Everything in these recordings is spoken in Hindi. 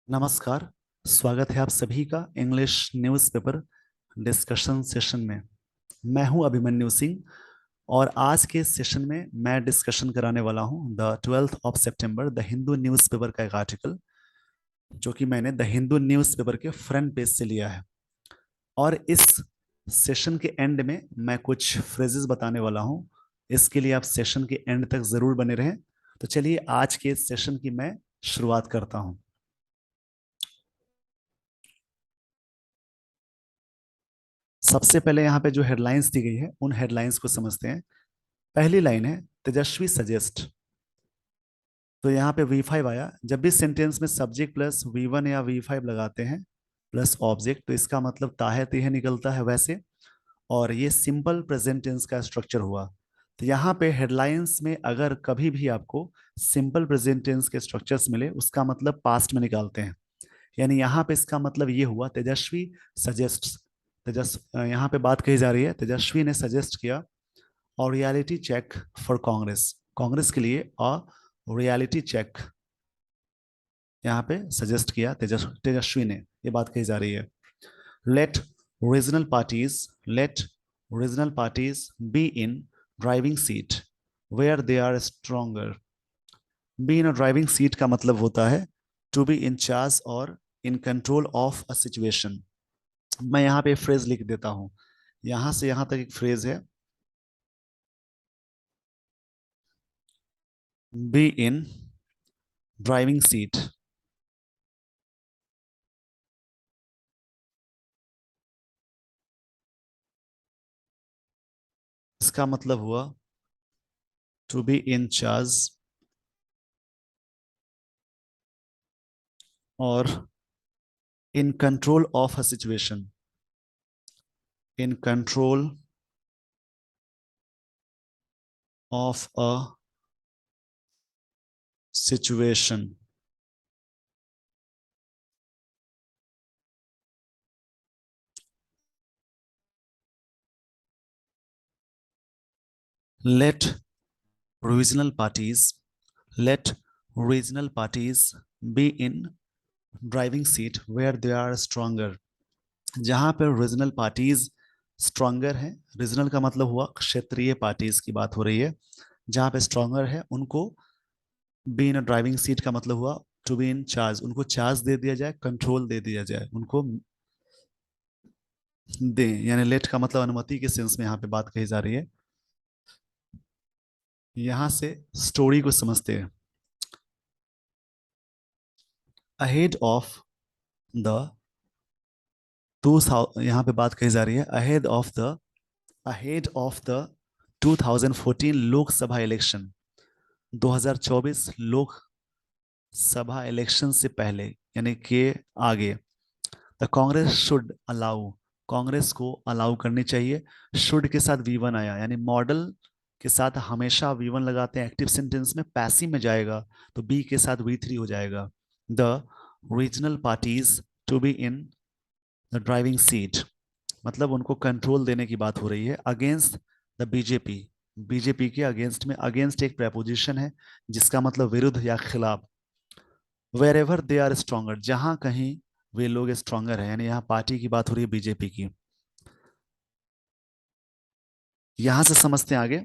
नमस्कार। स्वागत है आप सभी का इंग्लिश न्यूज़पेपर डिस्कशन सेशन में। मैं हूं अभिमन्यु सिंह और आज के सेशन में मैं डिस्कशन कराने वाला हूं the 12 September the Hindu newspaper का एक आर्टिकल, जो कि मैंने द हिंदू न्यूज़पेपर के फ्रंट पेज से लिया है। और इस सेशन के एंड में मैं कुछ फ्रेजेस बताने वाला हूं। इसके लिए आप सेशन के एंड तक जरूर बने रहें। तो चलिए आज के सेशन की मैं शुरुआत करता हूं। सबसे पहले यहाँ पे जो हेडलाइंस दी गई है उन हेडलाइंस को समझते हैं। पहली लाइन है तेजस्वी सजेस्ट। तो यहाँ पे V5 आया। जब भी सेंटेंस में सब्जेक्ट प्लस V1 या V5 लगाते हैं प्लस ऑब्जेक्ट, तो इसका मतलब ताहे तिहे निकलता है वैसे। और ये सिंपल प्रेजेंट टेंस का स्ट्रक्चर हुआ। तो यहाँ पे हेडलाइंस में अगर कभी भी आपको सिंपल प्रेजेंट टेंस के स्ट्रक्चर्स मिले, उसका मतलब पास्ट में निकालते हैं। यानी यहाँ पे इसका मतलब ये हुआ तेजस्वी सजेस्ट। यहाँ पे बात कही जा रही है तेजस्वी ने सजेस्ट किया और reality check for Congress, Congress के लिए और रियलिटी चेक यहाँ पे सजेस्ट किया तेजस्वी ने। ये बात कही जा रही है। Let regional parties let regional parties be in driving seat where they are stronger. Be in a driving seat का मतलब होता है टू बी इन चार्ज और in control of a situation. मैं यहाँ पे फ्रेज लिख देता हूं। यहां से यहां तक एक फ्रेज है, बी इन ड्राइविंग सीट। इसका मतलब हुआ टू बी इन चार्ज और in control of a situation. In control of a situation. Let regional parties let regional parties be in driving seat where they are stronger. जहां पर रीजनल पार्टीज स्ट्रोंगर है, रीजनल का मतलब हुआ क्षेत्रीय पार्टीज की बात हो रही है, जहां पे स्ट्रोंगर है उनको बी इन ड्राइविंग सीट का मतलब हुआ टू बी इन चार्ज, उनको चार्ज दे दिया जाए, कंट्रोल दे दिया जाए, उनको दे। यानी लेट का मतलब अनुमति के सेंस में यहाँ पे बात कही जा रही है। यहां से स्टोरी को समझते हैं। अहेड ऑफ द टू यहाँ पे बात कही जा रही है ahead of the 2014 Lok Sabha election. 2024 Lok Sabha election से पहले, यानी के आगे। The Congress should allow, Congress को अलाउ करनी चाहिए। शुड के साथ V1 आया, यानी मॉडल के साथ हमेशा V1 लगाते हैं। एक्टिव सेंटेंस में पैसिव में जाएगा तो बी के साथ V3 हो जाएगा। The regional parties to be in the driving seat, मतलब उनको कंट्रोल देने की बात हो रही है। अगेंस्ट द बीजेपी, बीजेपी के अगेंस्ट में, अगेंस्ट एक प्रेपोजिशन है जिसका मतलब विरुद्ध या खिलाफ। Wherever they are stronger, जहां कहीं वे लोग स्ट्रोंगर है, यानी यहाँ पार्टी की बात हो रही है बीजेपी की। यहां से समझते हैं आगे।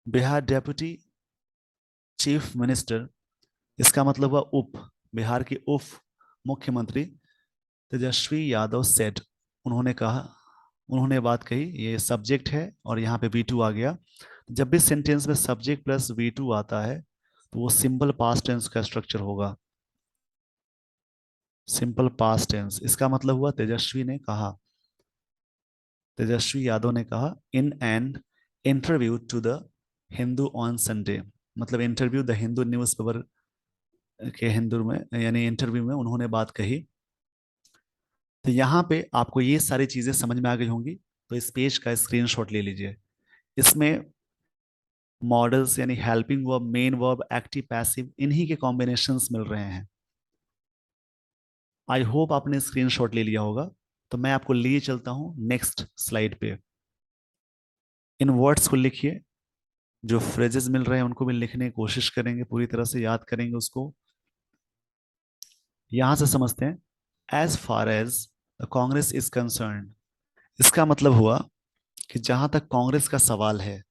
बिहार डेप्यूटी चीफ मिनिस्टर, इसका मतलब हुआ उप, बिहार के उप मुख्यमंत्री तेजस्वी यादव सेठ, उन्होंने कहा, उन्होंने बात कही। ये सब्जेक्ट है और यहाँ पे V2 आ गया। जब भी सेंटेंस में सब्जेक्ट प्लस V2 आता है तो वो सिंपल पास्ट टेंस का स्ट्रक्चर होगा। सिंपल पास्ट टेंस, इसका मतलब हुआ तेजस्वी ने कहा, तेजस्वी यादव ने कहा in an interview to the Hindu on Sunday. मतलब interview the Hindu newspaper के हिंदू में, यानी इंटरव्यू में उन्होंने बात कही। तो यहाँ पे आपको ये सारी चीजें समझ में आ गई होंगी। तो इस पेज का स्क्रीनशॉट ले लीजिए। इसमें मॉडल्स यानी helping verb, main verb, active passive, इन्हीं के कॉम्बिनेशंस मिल रहे हैं। आई होप आपने स्क्रीनशॉट ले लिया होगा। तो मैं आपको लिए चलता हूं नेक्स्ट स्लाइड पे। इन वर्ड्स को लिखिए। जो फ्रेजेस मिल रहे हैं उनको भी लिखने की कोशिश करेंगे, पूरी तरह से याद करेंगे उसको। यहां से समझते हैं as far as the Congress is concern. इसका मतलब हुआ कि जहां तक कांग्रेस का सवाल है,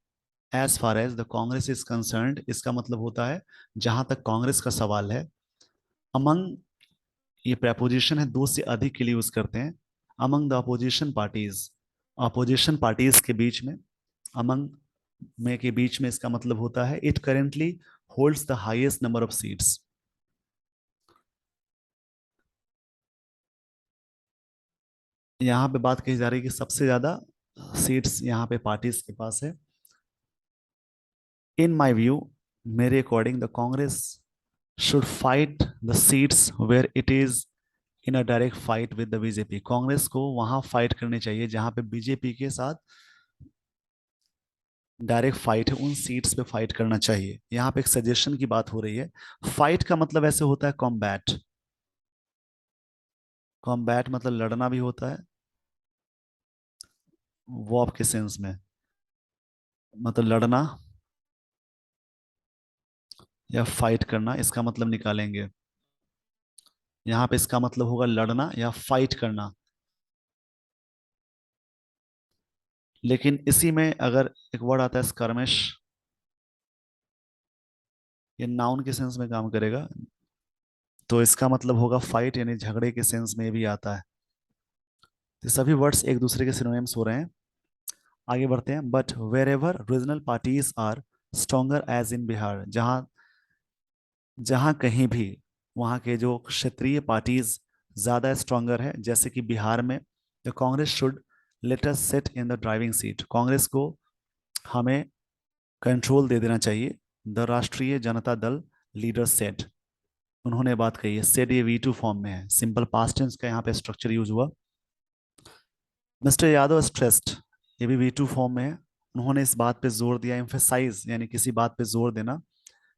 as far as the Congress is concerned, इसका मतलब होता है जहां तक कांग्रेस का सवाल है। अमंग, ये प्रपोजिशन है, दो से अधिक के लिए यूज करते हैं। Among the opposition parties, opposition parties के बीच में, अमंग में के बीच में, इसका मतलब होता है it currently holds the highest number of seats. यहाँ पे बात कही जा रही है कि सबसे ज्यादा सीट्स यहाँ पे पार्टीज के पास है। इन माई व्यू, मेरे according the Congress should fight the seats where it is in a direct fight with the BJP. Congress को वहां फाइट करनी चाहिए जहां पे बीजेपी के साथ डायरेक्ट फाइट है, उन सीट्स पे फाइट करना चाहिए। यहाँ पे एक सजेशन की बात हो रही है। फाइट का मतलब ऐसे होता है कॉम्बैट। कॉम्बैट मतलब लड़ना भी होता है, वॉर के सेंस में, मतलब लड़ना या फाइट करना, इसका मतलब निकालेंगे। यहाँ पे इसका मतलब होगा लड़ना या फाइट करना। लेकिन इसी में अगर एक वर्ड आता है स्कर्मिश, ये नाउन के सेंस में काम करेगा, तो इसका मतलब होगा फाइट, यानी झगड़े के सेंस में भी आता है। तो सभी वर्ड्स एक दूसरे के सिनोनिम्स हो रहे हैं। आगे बढ़ते हैं। But wherever regional parties are stronger as in Bihar, जहाँ जहाँ कहीं भी वहाँ के जो क्षेत्रीय पार्टीज ज्यादा स्ट्रोंगर है, जैसे कि बिहार में, the Congress should let us sit in the driving seat. Congress को हमें कंट्रोल दे देना चाहिए। द राष्ट्रीय जनता दल लीडर सेड, उन्होंने बात कही है। सेड ये V2 फॉर्म में है, सिंपल पास्ट टेंस का यहाँ पे स्ट्रक्चर यूज हुआ। मिस्टर यादव स्ट्रेस्ड, ये भी V2 फॉर्म में है। उन्होंने इस बात पे जोर दिया, एम्फेसाइज यानी किसी बात पे जोर देना,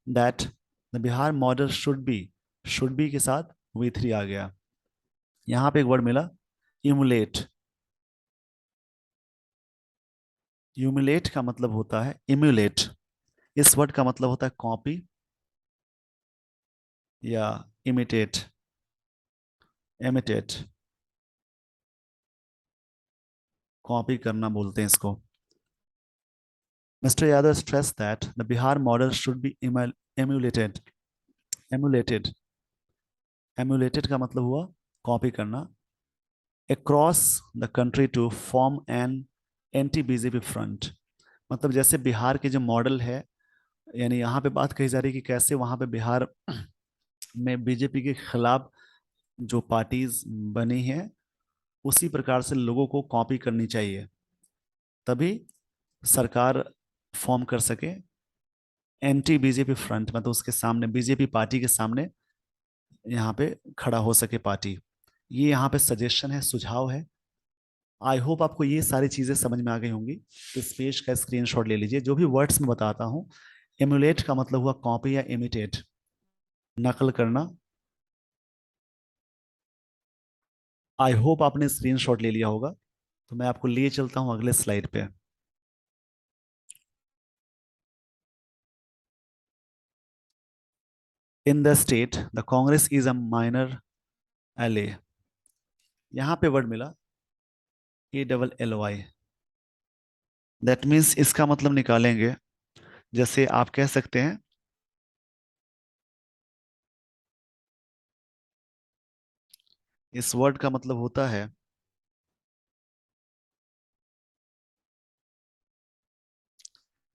that the Bihar model should be के साथ V3 आ गया। यहाँ पे एक वर्ड मिला, इमुलेट। यूमुलेट का मतलब होता है इम्यूलेट। इस वर्ड का मतलब होता है कॉपी या इमिटेट, इमिटेट, कॉपी करना बोलते हैं इसको। Mister Yadav stress that the Bihar model should be emulated, emulated, emulated का मतलब हुआ कॉपी करना, across the country to form an anti BJP front. मतलब जैसे बिहार के जो मॉडल है, यानी यहाँ पे बात कही जा रही है कि कैसे वहां पे बिहार में बीजेपी के खिलाफ जो पार्टीज बनी हैं, उसी प्रकार से लोगों को कॉपी करनी चाहिए, तभी सरकार फॉर्म कर सके। एंटी बीजेपी फ्रंट मतलब उसके सामने, बीजेपी पार्टी के सामने यहाँ पे खड़ा हो सके पार्टी। ये यहाँ पे सजेशन है, सुझाव है। आई होप आपको ये सारी चीजें समझ में आ गई होंगी। इस पेज का स्क्रीनशॉट ले लीजिए। जो भी वर्ड्स में बताता हूँ, एमुलेट का मतलब हुआ कॉपी या इमिटेट, नकल करना। आई होप आपने स्क्रीनशॉट ले लिया होगा। तो मैं आपको लिए चलता हूँ अगले स्लाइड पे। इन the state the Congress is a minor एले। यहाँ पे वर्ड मिला ALLY। दैट मीन्स इसका मतलब निकालेंगे, जैसे आप कह सकते हैं, इस वर्ड का मतलब होता है,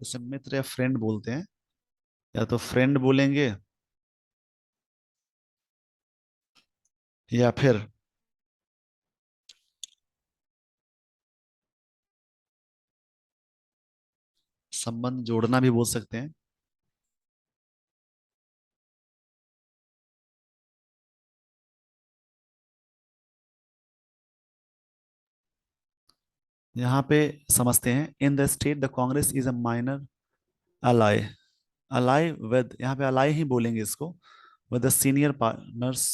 जैसे मित्र या फ्रेंड बोलते हैं, या तो फ्रेंड बोलेंगे या फिर संबंध जोड़ना भी बोल सकते हैं। यहाँ पे समझते हैं, in the state the Congress is a minor ally. Ally with, यहाँ पे अलाई ही बोलेंगे इसको, with the senior partners,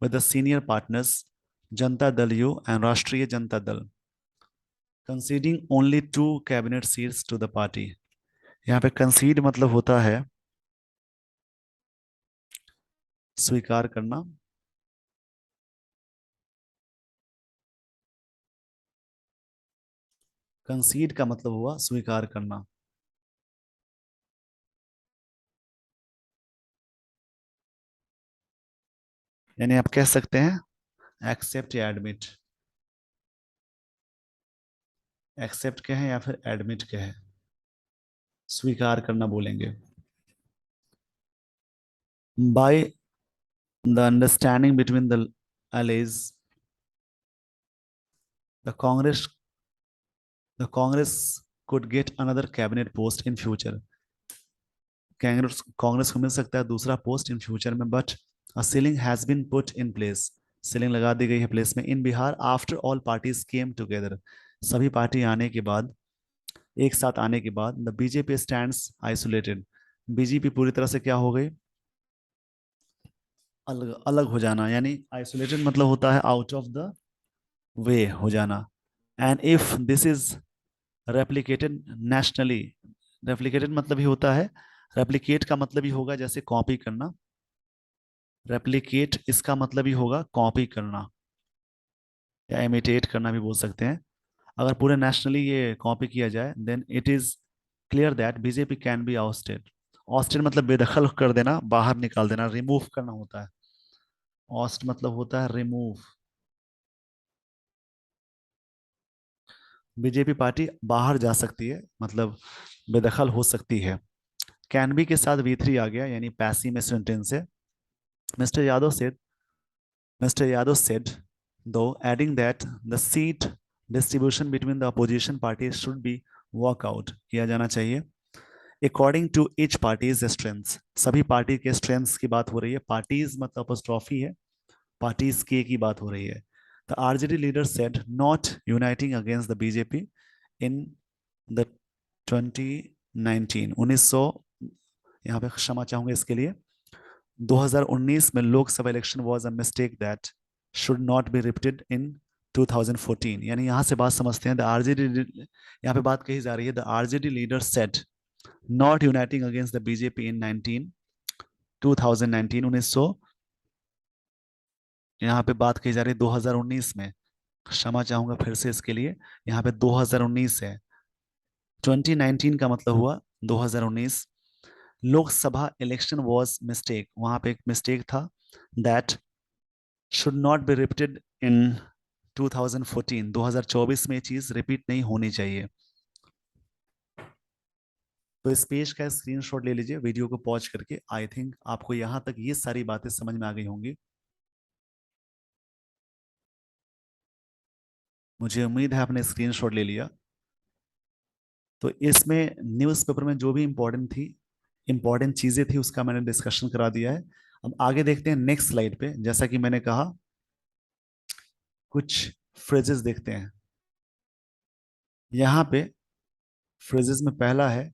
with the senior partners Janata Dal U and Rashtriya Janata Dal, conceding only 2 cabinet seats to the party. यहाँ पे कंसीड मतलब होता है स्वीकार करना। कंसीड का मतलब हुआ स्वीकार करना। यानी आप कह सकते हैं एक्सेप्ट या एडमिट। एक्सेप्ट के हैं या फिर एडमिट के हैं, स्वीकार करना बोलेंगे। By the understanding between the allies, the Congress could get another cabinet post in future। Congress Congress को मिल सकता है दूसरा पोस्ट इन फ्यूचर में, but a ceiling has been put in place. Ceiling लगा दी गई है प्लेस में in Bihar after all parties came together. सभी पार्टी आने के बाद, एक साथ आने के बाद, the BJP stands isolated. BJP पूरी तरह से क्या हो गई, अलग अलग हो जाना। यानी आइसोलेटेड मतलब होता है आउट ऑफ द वे हो जाना। And if this is replicated nationally, replicated मतलब ही होता है, रेप्लिकेट का मतलब ही होगा जैसे कॉपी करना, रेप्लिकेट इसका मतलब ही होगा कॉपी करना या इमिटेट करना भी बोल सकते हैं। अगर पूरे नेशनली ये कॉपी किया जाए then it is clear that BJP can be ousted. Ousted मतलब बेदखल कर देना, बाहर निकाल देना, रिमूव करना होता है। ऑस्ट मतलब होता है रिमूव। बीजेपी पार्टी बाहर जा सकती है, मतलब बेदखल हो सकती है। कैन बी के साथ V3 आ गया, यानी पैसिव में सेंटेंस है। Mister Yadav said Mr. Yadav said, though, adding that the seat distribution between the opposition parties should be work out किया जाना चाहिए according to each party's strengths। सभी पार्टी के स्ट्रेंथ्स की बात हो रही है। पार्टीज मतलब अपोस्ट्रोफी है, पार्टीज के की बात हो रही है। The RJD leader said not uniting against the BJP in the 2019 1900, यहाँ पे क्षमा चाहूंगा इसके लिए, 2019 में Lok Sabha election was a mistake that should not be repeated in 2014। यानी यहां से बात समझते हैं द आरजेडी, यहाँ पे बात कही जा रही है the RJD leader said not uniting against the BJP in 2019 1900, यहाँ पे बात कही जा रही है 2019 में। क्षमा चाहूंगा फिर से इसके लिए, यहाँ पे 2019 है, 2019 का मतलब हुआ 2019। लोकसभा इलेक्शन वाज मिस्टेक, वहां पे एक मिस्टेक था, that should not be repeated in 2014, 2024 में ये चीज रिपीट नहीं होनी चाहिए। तो इस पेज का स्क्रीनशॉट ले लीजिए वीडियो को पॉज करके। आई थिंक आपको यहां तक ये सारी बातें समझ में आ गई होंगी, मुझे उम्मीद है आपने स्क्रीनशॉट ले लिया। तो इसमें न्यूज़पेपर में जो भी इंपॉर्टेंट थी, इंपॉर्टेंट चीजें थी, उसका मैंने डिस्कशन करा दिया है। अब आगे देखते हैं नेक्स्ट स्लाइड पे। जैसा कि मैंने कहा, कुछ फ्रेजेस देखते हैं यहाँ पे। फ्रेजेस में पहला है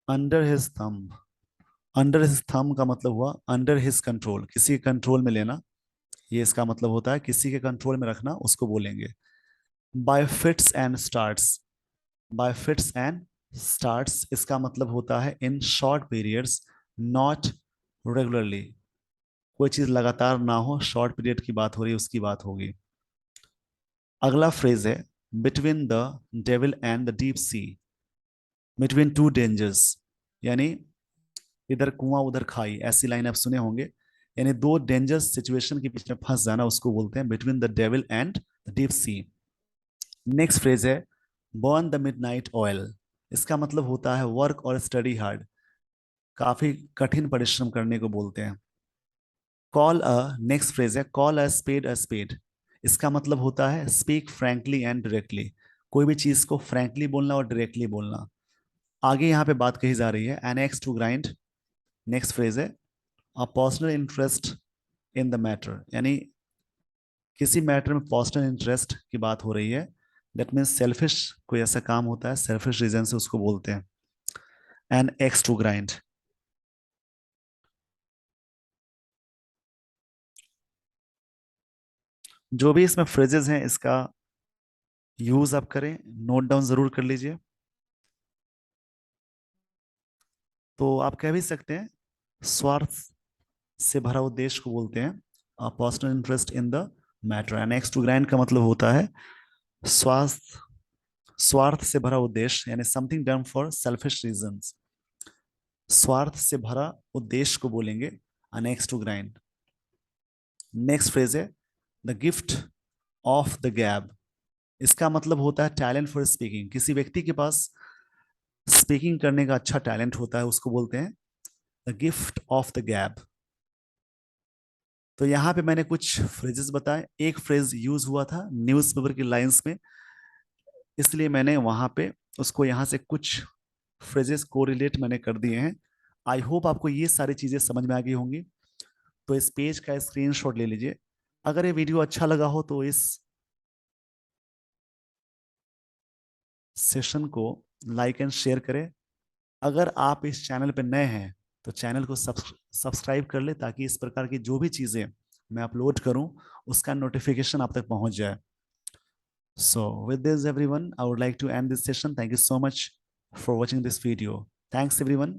under his thumb. Under his thumb का मतलब हुआ अंडर हिज कंट्रोल, किसी कंट्रोल में लेना। ये इसका मतलब होता है किसी के कंट्रोल में रखना, उसको बोलेंगे। Bye fits and starts, bye fits and starts इसका मतलब होता है in short periods, not regularly. कोई चीज लगातार ना हो, शॉर्ट पीरियड की बात हो रही है, उसकी बात होगी। अगला फ्रेज है between the devil and the deep sea, between two dangers. यानी इधर कुआं उधर खाई, ऐसी लाइन आप सुने होंगे। यानी दो डेंजरस सिचुएशन के बीच में फंस जाना, उसको बोलते हैं between the devil and the deep sea. Next phrase है बर्न द मिडनाइट ऑयल। इसका मतलब होता है वर्क और स्टडी हार्ड, काफी कठिन परिश्रम करने को बोलते हैं। कॉल अ, नेक्स्ट फ्रेज है call a spade a spade. इसका मतलब होता है स्पीक फ्रैंकली एंड डायरेक्टली, कोई भी चीज को फ्रैंकली बोलना और डायरेक्टली बोलना। आगे यहाँ पे बात कही जा रही है an axe to grind. Next phrase है a personal interest in the matter. यानी किसी मैटर में पर्सनल इंटरेस्ट की बात हो रही है, दैट मीन्स सेल्फिश कोई ऐसा काम होता है, सेल्फिश रीजन से उसको बोलते हैं एन एक्स टू ग्राइंड। जो भी इसमें फ्रेजेस हैं इसका यूज आप करें, नोट डाउन जरूर कर लीजिए। तो आप कह भी सकते हैं स्वार्थ से भरा उद्देश्य को बोलते हैं personal interest in the matter. An axe to grind का मतलब होता है स्वार्थ स्वार्थ से भरा उद्देश्य, यानी something done for selfish reasons. स्वार्थ से भरा उद्देश्य को बोलेंगे an axe to grind. Next phrase है the gift of the gab. इसका मतलब होता है टैलेंट फॉर स्पीकिंग। किसी व्यक्ति के पास स्पीकिंग करने का अच्छा टैलेंट होता है, उसको बोलते हैं द गिफ्ट ऑफ द गैब। तो यहाँ पे मैंने कुछ फ्रेजेस बताए। एक फ्रेज यूज हुआ था न्यूज़पेपर की लाइंस में, इसलिए मैंने वहां पे उसको यहाँ से कुछ फ्रेजेस कोरिलेट मैंने कर दिए हैं। आई होप आपको ये सारी चीजें समझ में आ गई होंगी। तो इस पेज का स्क्रीनशॉट ले लीजिए। अगर ये वीडियो अच्छा लगा हो तो इस सेशन को लाइक एंड शेयर करें। अगर आप इस चैनल पर नए हैं तो चैनल को सब्सक्राइब कर ले, ताकि इस प्रकार की जो भी चीजें मैं अपलोड करूं उसका नोटिफिकेशन आप तक पहुंच जाए। So with this everyone, I would like to end this session. Thank you so much for watching this video. Thanks everyone.